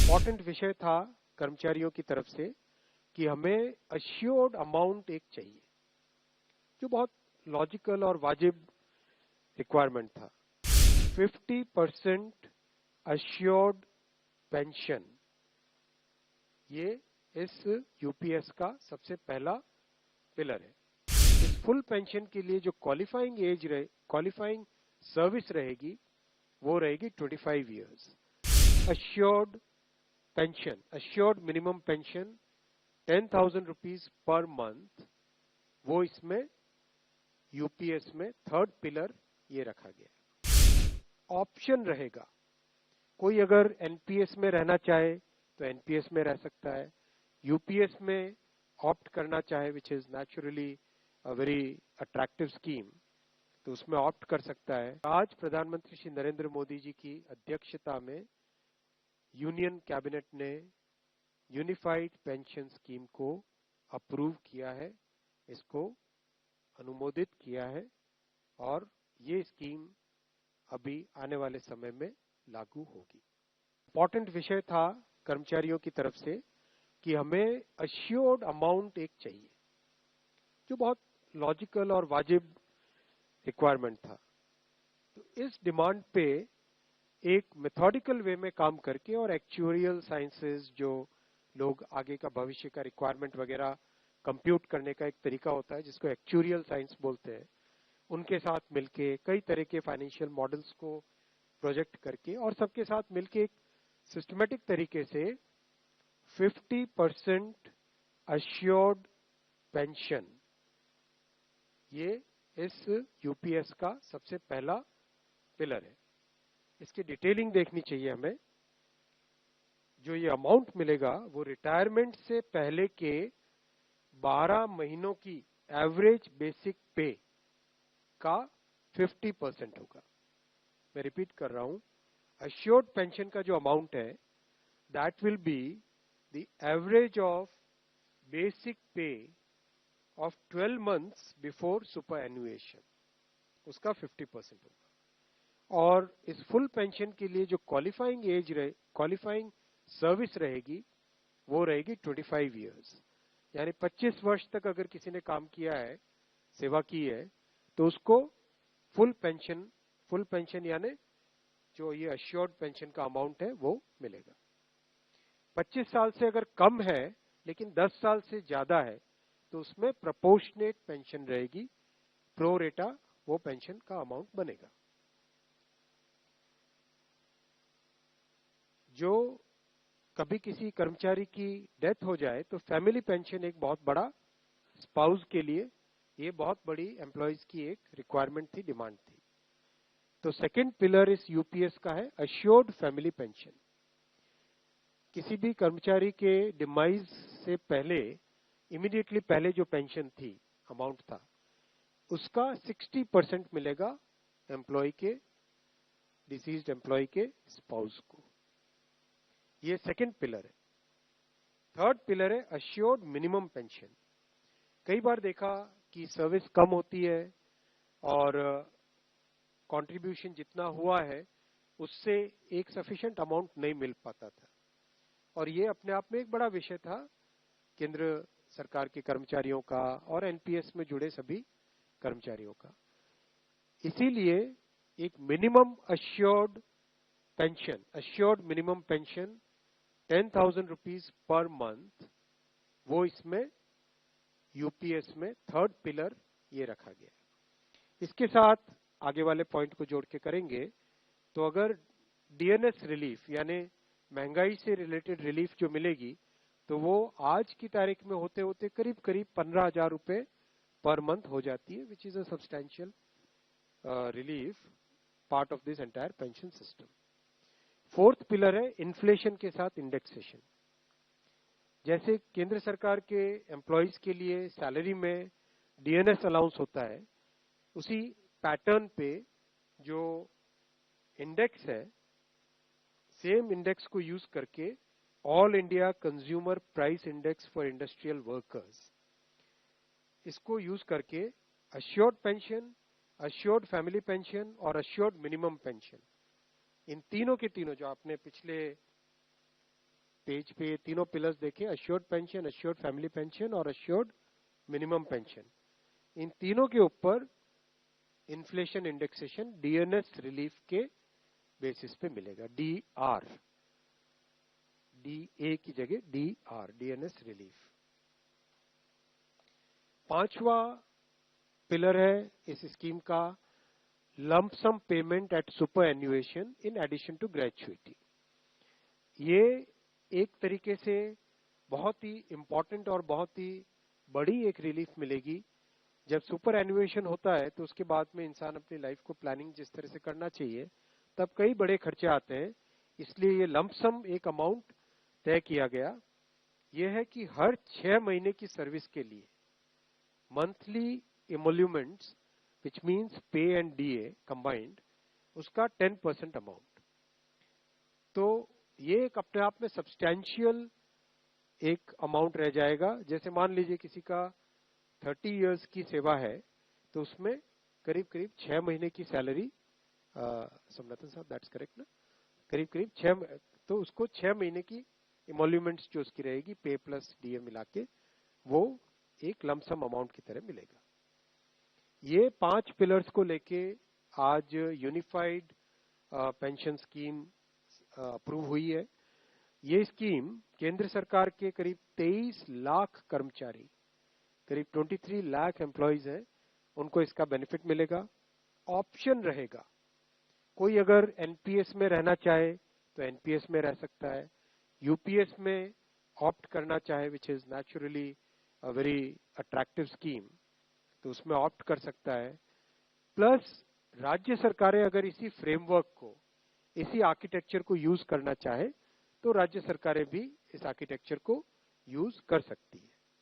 Important विषय था कर्मचारियों की तरफ से कि हमें अश्योर्ड अमाउंट एक चाहिए, जो बहुत लॉजिकल और वाजिब रिक्वायरमेंट था। 50% अश्योर्ड पेंशन, ये इस यूपीएस का सबसे पहला पिलर है। इस फुल पेंशन के लिए जो क्वालिफाइंग सर्विस रहेगी वो रहेगी 25 years. Assured pension, assured minimum pension 10,000 rupees per month, वो इसमें यूपीएस में थर्ड पिलर ये रखा गया। ऑप्शन रहेगा, कोई अगर एनपीएस में रहना चाहे तो एनपीएस में रह सकता है, यूपीएस में ऑप्ट करना चाहे which is naturally a very attractive scheme, तो उसमें ऑप्ट कर सकता है। आज प्रधानमंत्री श्री नरेंद्र मोदी जी की अध्यक्षता में यूनियन कैबिनेट ने यूनिफाइड पेंशन स्कीम को अप्रूव किया है, इसको अनुमोदित किया है और ये स्कीम अभी आने वाले समय में लागू होगी। इम्पोर्टेंट विषय था कर्मचारियों की तरफ से कि हमें अश्योर्ड अमाउंट एक चाहिए, जो बहुत लॉजिकल और वाजिब रिक्वायरमेंट था। तो इस डिमांड पे एक मेथोडिकल वे में काम करके और एक्चुअरियल साइंसेस, जो लोग आगे का भविष्य का रिक्वायरमेंट वगैरह कंप्यूट करने का एक तरीका होता है जिसको एक्चुअरियल साइंस बोलते हैं, उनके साथ मिलके कई तरह के फाइनेंशियल मॉडल्स को प्रोजेक्ट करके और सबके साथ मिलके एक सिस्टमेटिक तरीके से 50% अश्योर्ड पेंशन, ये इस यूपीएस का सबसे पहला पिलर है। इसकी डिटेलिंग देखनी चाहिए हमें। जो ये अमाउंट मिलेगा वो रिटायरमेंट से पहले के 12 महीनों की एवरेज बेसिक पे का 50% होगा। मैं रिपीट कर रहा हूं, अश्योर्ड पेंशन का जो अमाउंट है that will be the average of basic पे ऑफ 12 मंथ्स बिफोर सुपर एनुएशन, उसका 50% होगा। और इस फुल पेंशन के लिए जो क्वालिफाइंग सर्विस रहेगी वो रहेगी 25 इयर्स, यानी 25 वर्ष तक अगर किसी ने काम किया है, सेवा की है, तो उसको फुल पेंशन यानी जो ये अश्योर्ड पेंशन का अमाउंट है वो मिलेगा। 25 साल से अगर कम है लेकिन 10 साल से ज्यादा है तो उसमें प्रोपोर्शनेट पेंशन रहेगी, प्रो रेटा वो पेंशन का अमाउंट बनेगा। जो कभी किसी कर्मचारी की डेथ हो जाए तो फैमिली पेंशन एक बहुत बड़ा, स्पाउस के लिए ये बहुत बड़ी एम्प्लॉयज की एक रिक्वायरमेंट थी, डिमांड थी। तो सेकंड पिलर इस यूपीएस का है अश्योर्ड फैमिली पेंशन। किसी भी कर्मचारी के डिमाइज से पहले, इमीडिएटली पहले जो पेंशन थी, अमाउंट था, उसका 60% मिलेगा एम्प्लॉय के, डिसीज्ड एम्प्लॉय के स्पाउस को। ये सेकंड पिलर है। थर्ड पिलर है अश्योर्ड मिनिमम पेंशन। कई बार देखा कि सर्विस कम होती है और कंट्रीब्यूशन जितना हुआ है उससे एक सफिशिएंट अमाउंट नहीं मिल पाता था, और ये अपने आप में एक बड़ा विषय था केंद्र सरकार के कर्मचारियों का और एनपीएस में जुड़े सभी कर्मचारियों का। इसीलिए एक minimum assured pension, assured minimum pension 10,000 rupees per month, वो इसमें यूपीएस में थर्ड पिलर ये रखा गया। इसके साथ आगे वाले पॉइंट को जोड़ के करेंगे तो अगर डीएनएस रिलीफ यानी महंगाई से रिलेटेड रिलीफ जो मिलेगी तो वो आज की तारीख में होते होते करीब करीब 15,000 रुपए पर मंथ हो जाती है, which is a substantial relief part of this entire pension system. Fourth pillar है इन्फ्लेशन के साथ इंडेक्सेशन। जैसे केंद्र सरकार के एम्प्लॉयज के लिए सैलरी में डीएनएस अलाउंस होता है, उसी पैटर्न पे जो इंडेक्स है, सेम इंडेक्स को यूज करके all India consumer price index for industrial workers, इसको यूज करके assured pension, assured family pension और अश्योर्ड मिनिमम पेंशन, इन तीनों के तीनों जो आपने पिछले पेज पे तीनों पिलर्स देखें, assured pension, assured family pension और अश्योर्ड मिनिमम पेंशन, इन तीनों के ऊपर इन्फ्लेशन इंडेक्सेशन डीएनएस रिलीफ के बेसिस पे मिलेगा। डीआर, डीए की जगह डीआर, डीएनएस रिलीफ। पांचवा पिलर है इस स्कीम का lump sum payment at superannuation in addition to gratuity. ये एक तरीके से बहुत ही इंपॉर्टेंट और बहुत ही बड़ी एक रिलीफ मिलेगी। जब सुपर एन्युएशन होता है तो उसके बाद में इंसान अपनी लाइफ को प्लानिंग जिस तरह से करना चाहिए तब कई बड़े खर्चे आते हैं, इसलिए ये लंप सम एक अमाउंट तय किया गया। यह है कि हर 6 महीने की सर्विस के लिए मंथली इमोल्यूमेंट्स विच मीन्स पे एंड डीए कंबाइंड, उसका 10% अमाउंट। तो ये एक अपने आप में सब्सटैंशियल एक अमाउंट रह जाएगा। जैसे मान लीजिए किसी का 30 इयर्स की सेवा है तो उसमें करीब करीब 6 महीने की सैलरी, सोमनाथन साहब दैट्स करेक्ट ना, करीब करीब 6, तो उसको 6 महीने की इमोल्यूमेंट्स जो उसकी रहेगी पे प्लस डीए मिला के, वो एक लमसम अमाउंट की तरह मिलेगा। ये 5 पिलर्स को लेके आज यूनिफाइड पेंशन स्कीम अप्रूव हुई है। ये स्कीम केंद्र सरकार के करीब 23 लाख कर्मचारी, करीब 23 लाख एम्प्लॉइज हैं, उनको इसका बेनिफिट मिलेगा। ऑप्शन रहेगा, कोई अगर एनपीएस में रहना चाहे तो एनपीएस में रह सकता है, यूपीएस में ऑप्ट करना चाहे which is naturally a very attractive scheme तो उसमें ऑप्ट कर सकता है। प्लस राज्य सरकारें अगर इसी फ्रेमवर्क को, इसी आर्किटेक्चर को यूज करना चाहे तो राज्य सरकारें भी इस आर्किटेक्चर को यूज कर सकती है।